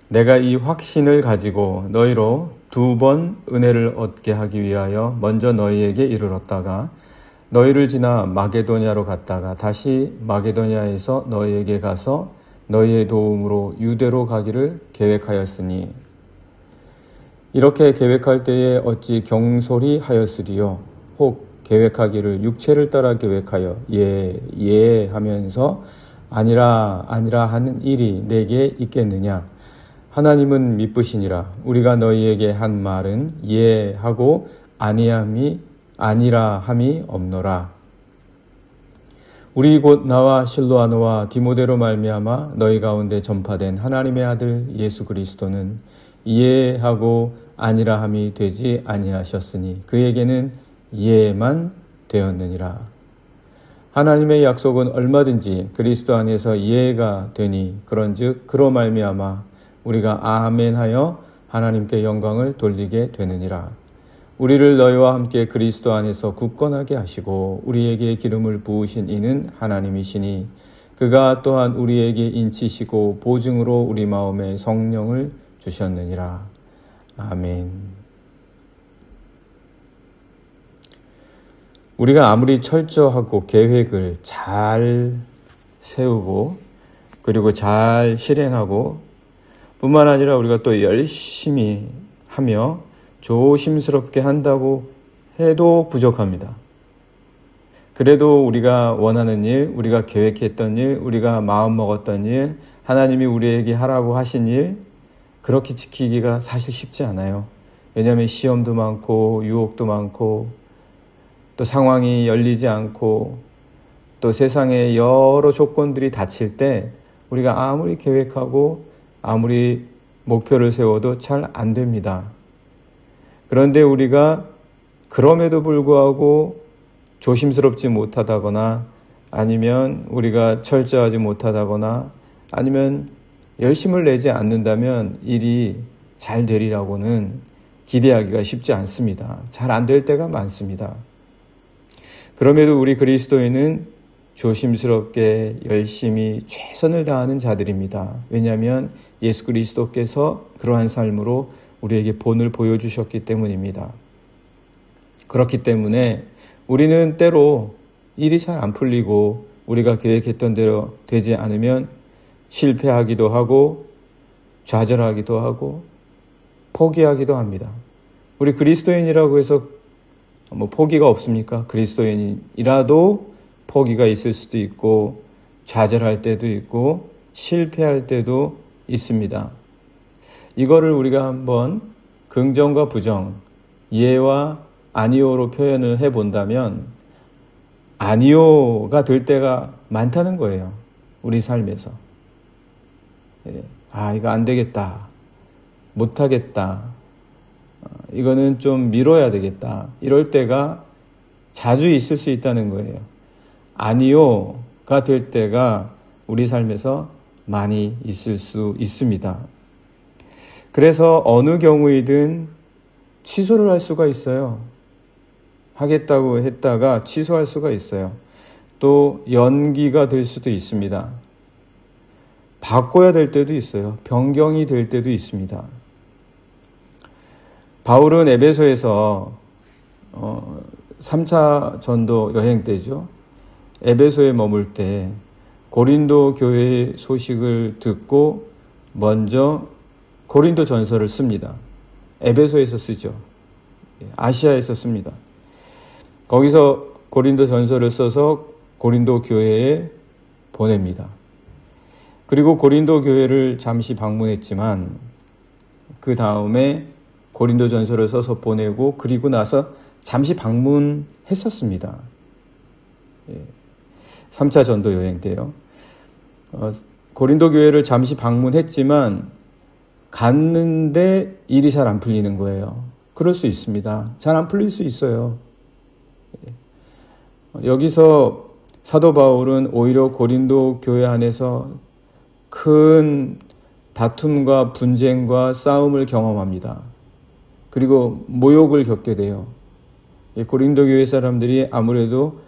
내가 이 확신을 가지고 너희로 2번 은혜를 얻게 하기 위하여 먼저 너희에게 이르렀다가 너희를 지나 마게도냐로 갔다가 다시 마게도냐에서 너희에게 가서 너희의 도움으로 유대로 가기를 계획하였으니 이렇게 계획할 때에 어찌 경솔히 하였으리요. 혹 계획하기를 육체를 따라 계획하여 예 하면서 아니라 아니라 하는 일이 내게 있겠느냐. 하나님은 미쁘시니라. 우리가 너희에게 한 말은 예 하고 아니함이 아니라 함이 없노라. 우리 곧 나와 실로아노와 디모데로 말미암아 너희 가운데 전파된 하나님의 아들 예수 그리스도는 예 하고 아니라 함이 되지 아니하셨으니 그에게는 예만 되었느니라. 하나님의 약속은 얼마든지 그리스도 안에서 예가 되니 그런즉 그로 말미암아 우리가 아멘하여 하나님께 영광을 돌리게 되느니라. 우리를 너희와 함께 그리스도 안에서 굳건하게 하시고 우리에게 기름을 부으신 이는 하나님이시니 그가 또한 우리에게 인치시고 보증으로 우리 마음에 성령을 주셨느니라. 아멘. 우리가 아무리 철저하고 계획을 잘 세우고 그리고 잘 실행하고 뿐만 아니라 우리가 또 열심히 하며 조심스럽게 한다고 해도 부족합니다. 그래도 우리가 원하는 일, 우리가 계획했던 일, 우리가 마음먹었던 일, 하나님이 우리에게 하라고 하신 일, 그렇게 지키기가 사실 쉽지 않아요. 왜냐하면 시험도 많고 유혹도 많고 또 상황이 열리지 않고 또 세상의 여러 조건들이 닥칠 때 우리가 아무리 계획하고 아무리 목표를 세워도 잘 안 됩니다. 그런데 우리가 그럼에도 불구하고 조심스럽지 못하다거나 아니면 우리가 철저하지 못하다거나 아니면 열심을 내지 않는다면 일이 잘 되리라고는 기대하기가 쉽지 않습니다. 잘 안 될 때가 많습니다. 그럼에도 우리 그리스도인은 조심스럽게 열심히 최선을 다하는 자들입니다. 왜냐하면 예수 그리스도께서 그러한 삶으로 우리에게 본을 보여주셨기 때문입니다. 그렇기 때문에 우리는 때로 일이 잘 안 풀리고 우리가 계획했던 대로 되지 않으면 실패하기도 하고 좌절하기도 하고 포기하기도 합니다. 우리 그리스도인이라고 해서 포기가 없습니까? 그리스도인이라도 포기가 있을 수도 있고 좌절할 때도 있고 실패할 때도 있습니다. 이거를 우리가 한번 긍정과 부정, 예와 아니오로 표현을 해본다면 아니오가 될 때가 많다는 거예요. 우리 삶에서. 이거 안 되겠다. 못하겠다. 이거는 좀 미뤄야 되겠다. 이럴 때가 자주 있을 수 있다는 거예요. 아니오가 될 때가 우리 삶에서 많이 있을 수 있습니다. 그래서 어느 경우이든 취소를 할 수가 있어요. 하겠다고 했다가 취소할 수가 있어요. 또 연기가 될 수도 있습니다. 바꿔야 될 때도 있어요. 변경이 될 때도 있습니다. 바울은 에베소에서 3차 전도 여행 때죠. 에베소에 머물 때 고린도 교회의 소식을 듣고 먼저 고린도 전서를 씁니다. 에베소에서 쓰죠. 아시아에서 씁니다. 거기서 고린도 전서를 써서 고린도 교회에 보냅니다. 그리고 고린도 교회를 잠시 방문했지만 그 다음에 고린도 전서를 써서 보내고 그리고 나서 잠시 방문했었습니다. 3차 전도 여행 때요. 고린도 교회를 잠시 방문했지만 갔는데 일이 잘 안 풀리는 거예요. 그럴 수 있습니다. 잘 안 풀릴 수 있어요. 여기서 사도 바울은 오히려 고린도 교회 안에서 큰 다툼과 분쟁과 싸움을 경험합니다. 그리고 모욕을 겪게 돼요. 고린도 교회 사람들이 아무래도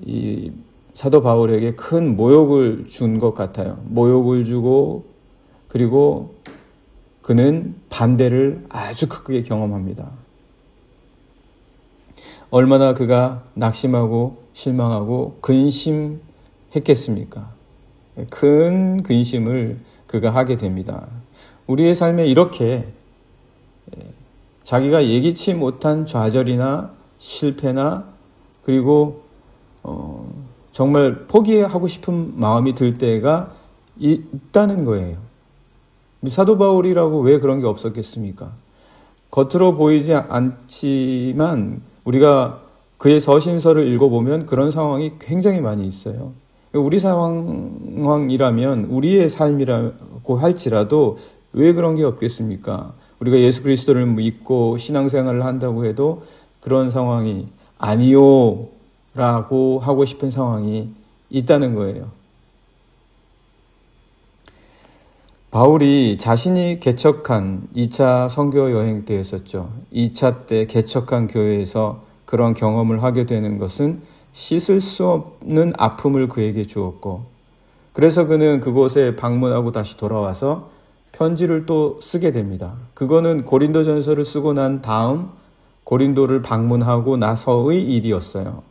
이 사도 바울에게 큰 모욕을 준 것 같아요. 모욕을 주고 그리고 그는 반대를 아주 크게 경험합니다. 얼마나 그가 낙심하고 실망하고 근심했겠습니까? 큰 근심을 그가 하게 됩니다. 우리의 삶에 이렇게 자기가 예기치 못한 좌절이나 실패나 그리고 정말 포기하고 싶은 마음이 들 때가 있다는 거예요. 사도 바울이라고 왜 그런 게 없었겠습니까? 겉으로 보이지 않지만 우리가 그의 서신서를 읽어보면 그런 상황이 굉장히 많이 있어요. 우리 상황이라면 우리의 삶이라고 할지라도 왜 그런 게 없겠습니까? 우리가 예수 그리스도를 믿고 신앙생활을 한다고 해도 그런 상황이 아니요 라고 하고 싶은 상황이 있다는 거예요. 바울이 자신이 개척한 2차 선교 여행 때였었죠. 2차 때 개척한 교회에서 그런 경험을 하게 되는 것은 씻을 수 없는 아픔을 그에게 주었고, 그래서 그는 그곳에 방문하고 다시 돌아와서 편지를 또 쓰게 됩니다. 그거는 고린도전서를 쓰고 난 다음 고린도를 방문하고 나서의 일이었어요.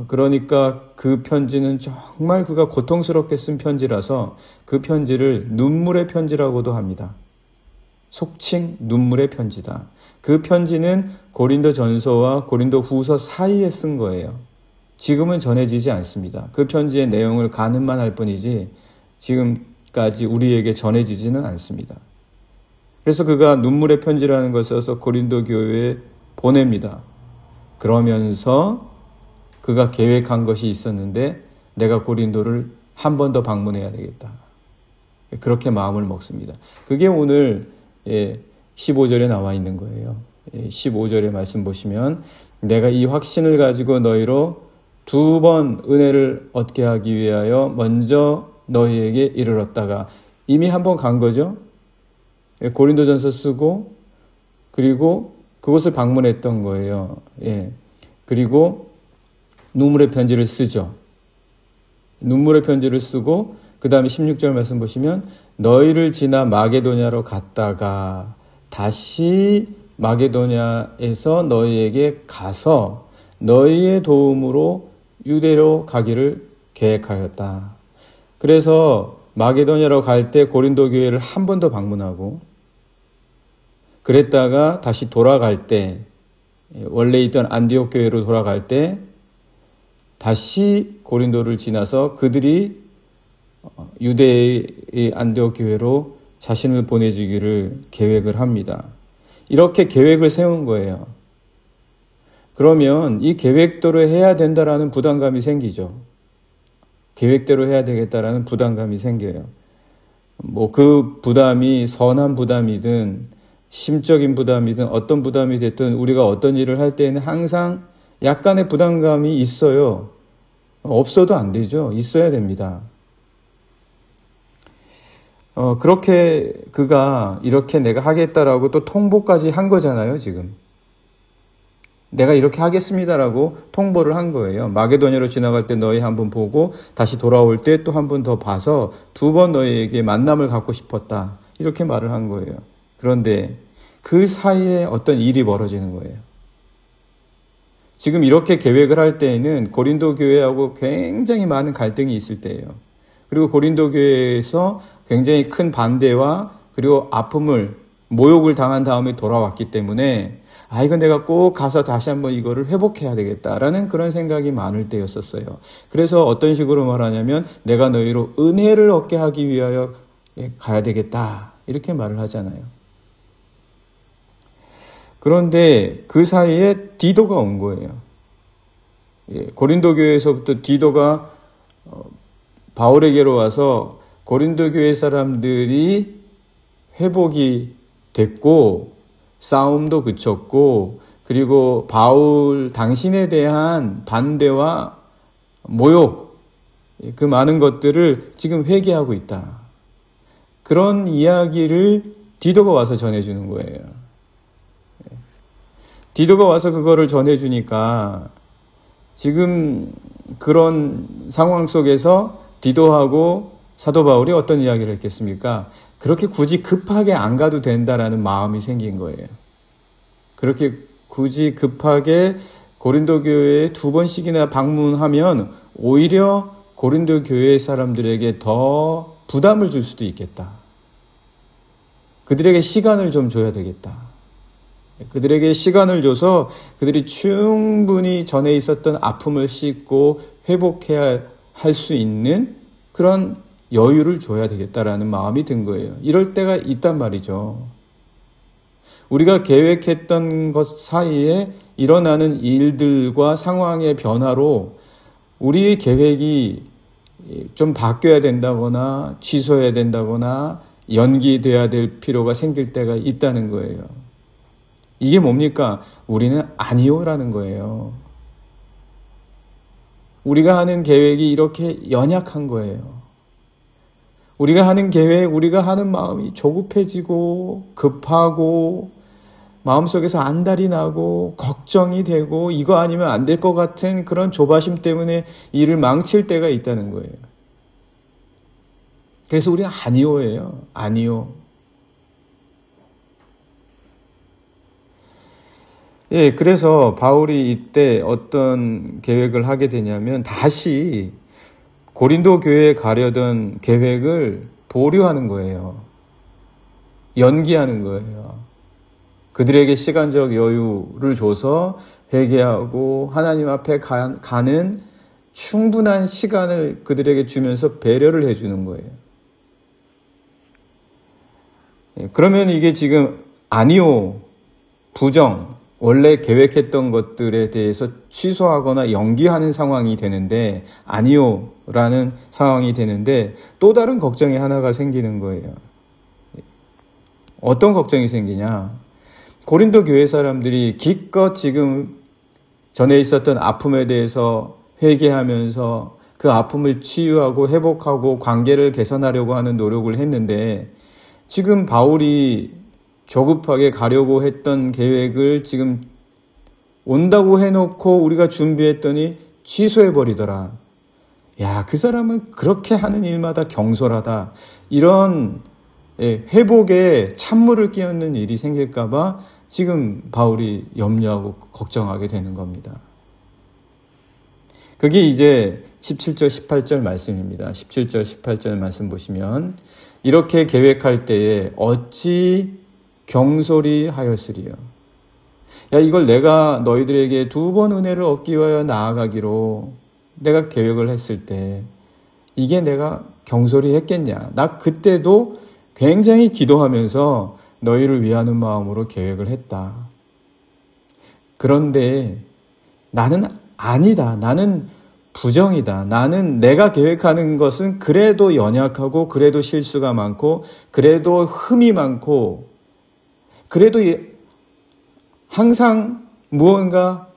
그러니까 그 편지는 정말 그가 고통스럽게 쓴 편지라서 그 편지를 눈물의 편지라고도 합니다. 속칭 눈물의 편지다. 그 편지는 고린도전서와 고린도후서 사이에 쓴 거예요. 지금은 전해지지 않습니다. 그 편지의 내용을 가늠만 할 뿐이지 지금까지 우리에게 전해지지는 않습니다. 그래서 그가 눈물의 편지라는 것을 써서 고린도 교회에 보냅니다. 그러면서 그가 계획한 것이 있었는데 내가 고린도를 한 번 더 방문해야 되겠다. 그렇게 마음을 먹습니다. 그게 오늘 15절에 나와 있는 거예요. 15절의 말씀 보시면 내가 이 확신을 가지고 너희로 2번 은혜를 얻게 하기 위하여 먼저 너희에게 이르렀다가 이미 한 번 간 거죠. 고린도전서 쓰고 그리고 그곳을 방문했던 거예요. 그리고 눈물의 편지를 쓰죠. 눈물의 편지를 쓰고 그 다음에 16절 말씀 보시면 너희를 지나 마게도냐로 갔다가 다시 마게도냐에서 너희에게 가서 너희의 도움으로 유대로 가기를 계획하였다. 그래서 마게도냐로 갈 때 고린도 교회를 한 번 더 방문하고 그랬다가 다시 돌아갈 때 원래 있던 안디옥 교회로 돌아갈 때 다시 고린도를 지나서 그들이 유대의 안디옥 교회로 자신을 보내주기를 계획을 합니다. 이렇게 계획을 세운 거예요. 그러면 이 계획대로 해야 된다라는 부담감이 생기죠. 계획대로 해야 되겠다라는 부담감이 생겨요. 그 부담이 선한 부담이든 심적인 부담이든 어떤 부담이 됐든 우리가 어떤 일을 할 때에는 항상 약간의 부담감이 있어요. 없어도 안 되죠. 있어야 됩니다. 그렇게 그가 이렇게 내가 하겠다라고 또 통보까지 한 거잖아요, 지금. 내가 이렇게 하겠습니다라고 통보를 한 거예요. 마게도냐로 지나갈 때 너희 한 번 보고 다시 돌아올 때 또 한 번 더 봐서 2번 너희에게 만남을 갖고 싶었다. 이렇게 말을 한 거예요. 그런데 그 사이에 어떤 일이 벌어지는 거예요. 지금 이렇게 계획을 할 때에는 고린도 교회하고 굉장히 많은 갈등이 있을 때예요. 그리고 고린도 교회에서 굉장히 큰 반대와 그리고 아픔을 모욕을 당한 다음에 돌아왔기 때문에 이건 내가 꼭 가서 다시 한번 이거를 회복해야 되겠다라는 그런 생각이 많을 때였었어요. 그래서 어떤 식으로 말하냐면 내가 너희로 은혜를 얻게 하기 위하여 가야 되겠다 이렇게 말을 하잖아요. 그런데 그 사이에 디도가 온 거예요. 고린도 교회에서부터 디도가 바울에게로 와서 고린도 교회 사람들이 회복이 됐고 싸움도 그쳤고 그리고 바울 당신에 대한 반대와 모욕 그 많은 것들을 지금 회개하고 있다. 그런 이야기를 디도가 와서 전해주는 거예요. 디도가 와서 그거를 전해주니까 지금 그런 상황 속에서 디도하고 사도 바울이 어떤 이야기를 했겠습니까? 그렇게 굳이 급하게 안 가도 된다라는 마음이 생긴 거예요. 그렇게 굳이 급하게 고린도 교회에 2번씩이나 방문하면 오히려 고린도 교회 사람들에게 더 부담을 줄 수도 있겠다. 그들에게 시간을 좀 줘야 되겠다. 그들에게 시간을 줘서 그들이 충분히 전에 있었던 아픔을 씻고 회복해야 할 수 있는 그런 여유를 줘야 되겠다라는 마음이 든 거예요. 이럴 때가 있단 말이죠. 우리가 계획했던 것 사이에 일어나는 일들과 상황의 변화로 우리의 계획이 좀 바뀌어야 된다거나 취소해야 된다거나 연기돼야 될 필요가 생길 때가 있다는 거예요. 이게 뭡니까? 우리는 아니요라는 거예요. 우리가 하는 계획이 이렇게 연약한 거예요. 우리가 하는 계획, 우리가 하는 마음이 조급해지고 급하고 마음속에서 안달이 나고 걱정이 되고 이거 아니면 안 될 것 같은 그런 조바심 때문에 일을 망칠 때가 있다는 거예요. 그래서 우리가 아니요예요. 아니요. 예, 그래서 바울이 이때 어떤 계획을 하게 되냐면 다시 고린도 교회에 가려던 계획을 보류하는 거예요. 연기하는 거예요. 그들에게 시간적 여유를 줘서 회개하고 하나님 앞에 가는 충분한 시간을 그들에게 주면서 배려를 해주는 거예요. 그러면 이게 지금 아니요, 부정, 원래 계획했던 것들에 대해서 취소하거나 연기하는 상황이 되는데 아니요라는 상황이 되는데 또 다른 걱정이 하나가 생기는 거예요. 어떤 걱정이 생기냐? 고린도 교회 사람들이 기껏 지금 전에 있었던 아픔에 대해서 회개하면서 그 아픔을 치유하고 회복하고 관계를 개선하려고 하는 노력을 했는데 지금 바울이 조급하게 가려고 했던 계획을 지금 온다고 해놓고 우리가 준비했더니 취소해버리더라. 야, 그 사람은 그렇게 하는 일마다 경솔하다. 이런 회복에 찬물을 끼얹는 일이 생길까봐 지금 바울이 염려하고 걱정하게 되는 겁니다. 그게 이제 17절, 18절 말씀입니다. 17절, 18절 말씀 보시면 이렇게 계획할 때에 어찌 경솔히 하였으리요. 야, 이걸 내가 너희들에게 2번 은혜를 얻기 위하여 나아가기로 내가 계획을 했을 때 이게 내가 경솔히 했겠냐. 나 그때도 굉장히 기도하면서 너희를 위하는 마음으로 계획을 했다. 그런데 나는 아니다. 나는 부정이다. 나는 내가 계획하는 것은 그래도 연약하고 그래도 실수가 많고 그래도 흠이 많고 그래도 항상 무언가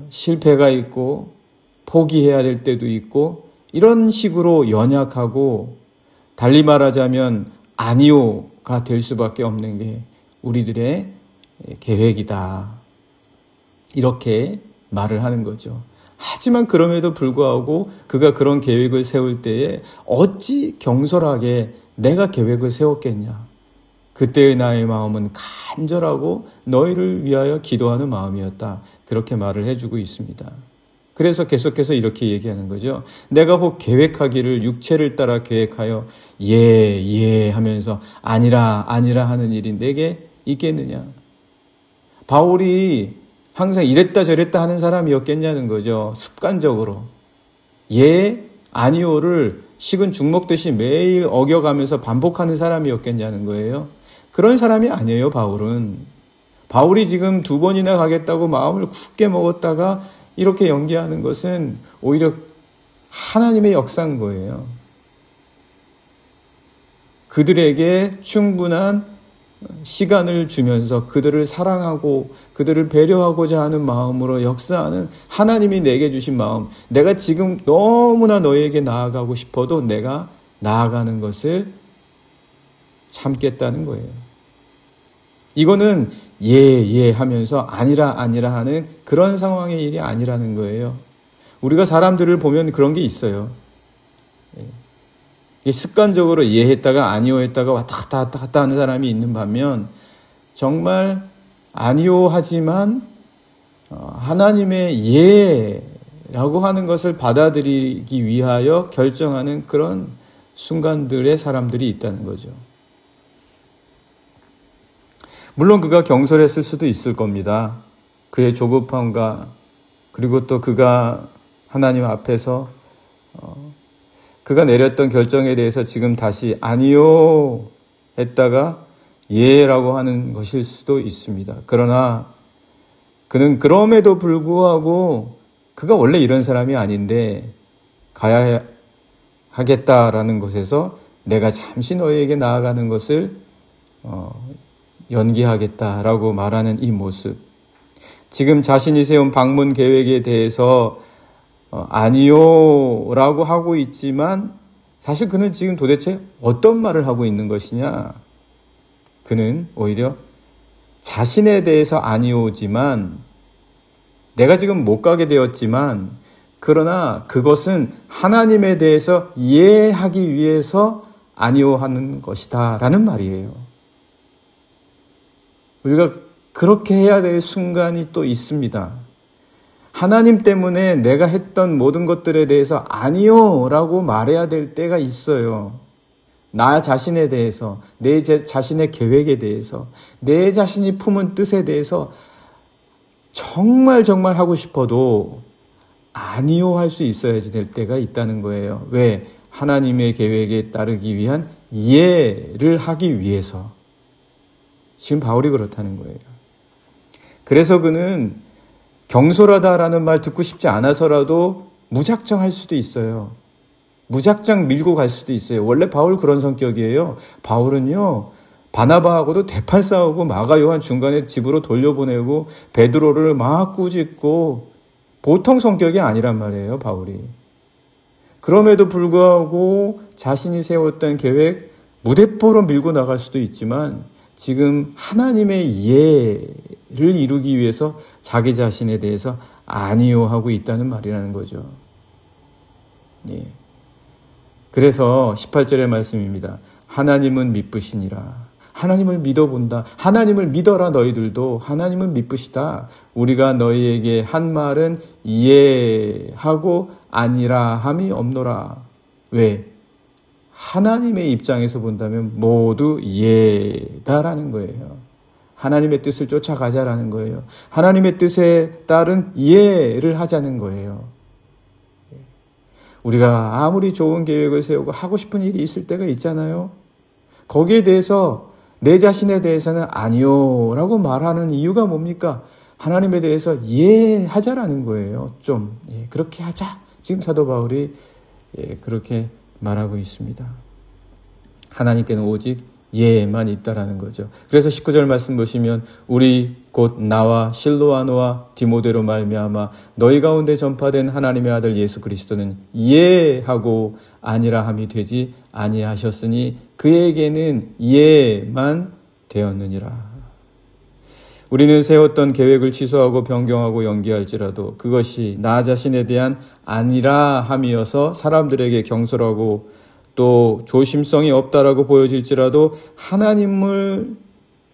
실패가 있고 포기해야 될 때도 있고 이런 식으로 연약하고 달리 말하자면 아니요가 될 수밖에 없는 게 우리들의 계획이다. 이렇게 말을 하는 거죠. 하지만 그럼에도 불구하고 그가 그런 계획을 세울 때에 어찌 경솔하게 내가 계획을 세웠겠냐. 그때의 나의 마음은 간절하고 너희를 위하여 기도하는 마음이었다. 그렇게 말을 해주고 있습니다. 그래서 계속해서 이렇게 얘기하는 거죠. 내가 혹 계획하기를 육체를 따라 계획하여 예 하면서 아니라 하는 일이 내게 있겠느냐. 바울이 항상 이랬다 저랬다 하는 사람이었겠냐는 거죠. 습관적으로. 예, 아니오를 식은 죽 먹듯이 매일 어겨가면서 반복하는 사람이었겠냐는 거예요. 그런 사람이 아니에요, 바울은. 바울이 지금 2번이나 가겠다고 마음을 굳게 먹었다가 이렇게 연기하는 것은 오히려 하나님의 역사인 거예요. 그들에게 충분한 시간을 주면서 그들을 사랑하고 그들을 배려하고자 하는 마음으로 역사하는 하나님이 내게 주신 마음. 내가 지금 너무나 너에게 나아가고 싶어도 내가 나아가는 것을 참겠다는 거예요. 이거는 예 하면서 아니라 하는 그런 상황의 일이 아니라는 거예요. 우리가 사람들을 보면 그런 게 있어요. 습관적으로 예했다가 아니요 했다가 왔다 갔다 하는 사람이 있는 반면 정말 아니요 하지만 하나님의 예라고 하는 것을 받아들이기 위하여 결정하는 그런 순간들의 사람들이 있다는 거죠. 물론 그가 경솔했을 수도 있을 겁니다. 그의 조급함과 그리고 또 그가 하나님 앞에서 그가 내렸던 결정에 대해서 지금 다시 아니요 했다가 예라고 하는 것일 수도 있습니다. 그러나 그는 그럼에도 불구하고 그가 원래 이런 사람이 아닌데 가야 하겠다라는 것에서 내가 잠시 너희에게 나아가는 것을 연기하겠다라고 말하는 이 모습. 지금 자신이 세운 방문 계획에 대해서 아니요라고 하고 있지만 사실 그는 지금 도대체 어떤 말을 하고 있는 것이냐? 그는 오히려 자신에 대해서 아니오지만 내가 지금 못 가게 되었지만 그러나 그것은 하나님에 대해서 이해하기 위해서 아니오하는 것이다 라는 말이에요. 우리가 그렇게 해야 될 순간이 또 있습니다. 하나님 때문에 내가 했던 모든 것들에 대해서 아니요 라고 말해야 될 때가 있어요. 나 자신에 대해서, 내 자신의 계획에 대해서, 내 자신이 품은 뜻에 대해서 정말 하고 싶어도 아니요 할 수 있어야지 될 때가 있다는 거예요. 왜? 하나님의 계획에 따르기 위한 이해를 하기 위해서. 지금 바울이 그렇다는 거예요. 그래서 그는 경솔하다라는 말 듣고 싶지 않아서라도 무작정 할 수도 있어요. 무작정 밀고 갈 수도 있어요. 원래 바울 그런 성격이에요. 바울은요, 바나바하고도 대판 싸우고 마가 요한 중간에 집으로 돌려보내고 베드로를 막 꾸짖고 보통 성격이 아니란 말이에요, 바울이. 그럼에도 불구하고 자신이 세웠던 계획 무대포로 밀고 나갈 수도 있지만 지금 하나님의 이해를 이루기 위해서 자기 자신에 대해서 아니요 하고 있다는 말이라는 거죠. 예. 그래서 18절의 말씀입니다. 하나님은 미쁘시니라. 하나님을 믿어본다. 하나님을 믿어라 너희들도. 하나님은 미쁘시다. 우리가 너희에게 한 말은 이해하고 아니라 함이 없노라. 왜? 하나님의 입장에서 본다면 모두 이해다라는 거예요. 하나님의 뜻을 쫓아가자라는 거예요. 하나님의 뜻에 따른 이해를 하자는 거예요. 우리가 아무리 좋은 계획을 세우고 하고 싶은 일이 있을 때가 있잖아요. 거기에 대해서 내 자신에 대해서는 아니요 라고 말하는 이유가 뭡니까? 하나님에 대해서 이해하자라는 거예요. 좀 그렇게 하자. 지금 사도 바울이 그렇게 말하고 있습니다. 하나님께는 오직 예만 있다라는 거죠. 그래서 19절 말씀 보시면 우리 곧 나와 실로아노와 디모데로 말미암아 너희 가운데 전파된 하나님의 아들 예수 그리스도는 예하고 아니라 함이 되지 아니하셨으니 그에게는 예만 되었느니라. 우리는 세웠던 계획을 취소하고 변경하고 연기할지라도 그것이 나 자신에 대한 아니라 함이어서 사람들에게 경솔하고 또 조심성이 없다라고 보여질지라도 하나님을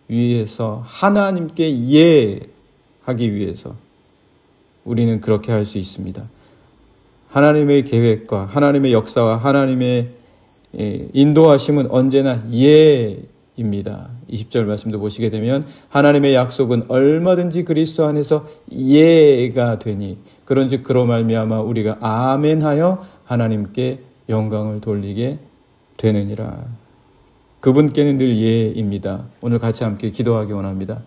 위해서 하나님께 이해하기 위해서 우리는 그렇게 할 수 있습니다. 하나님의 계획과 하나님의 역사와 하나님의 인도하심은 언제나 이해입니다. 20절 말씀도 보시게 되면 하나님의 약속은 얼마든지 그리스도 안에서 이해가 되니 그런즉 그로 말미암아 우리가 아멘하여 하나님께 영광을 돌리게 되느니라. 그분께는 늘 예입니다. 오늘 같이 함께 기도하기 원합니다.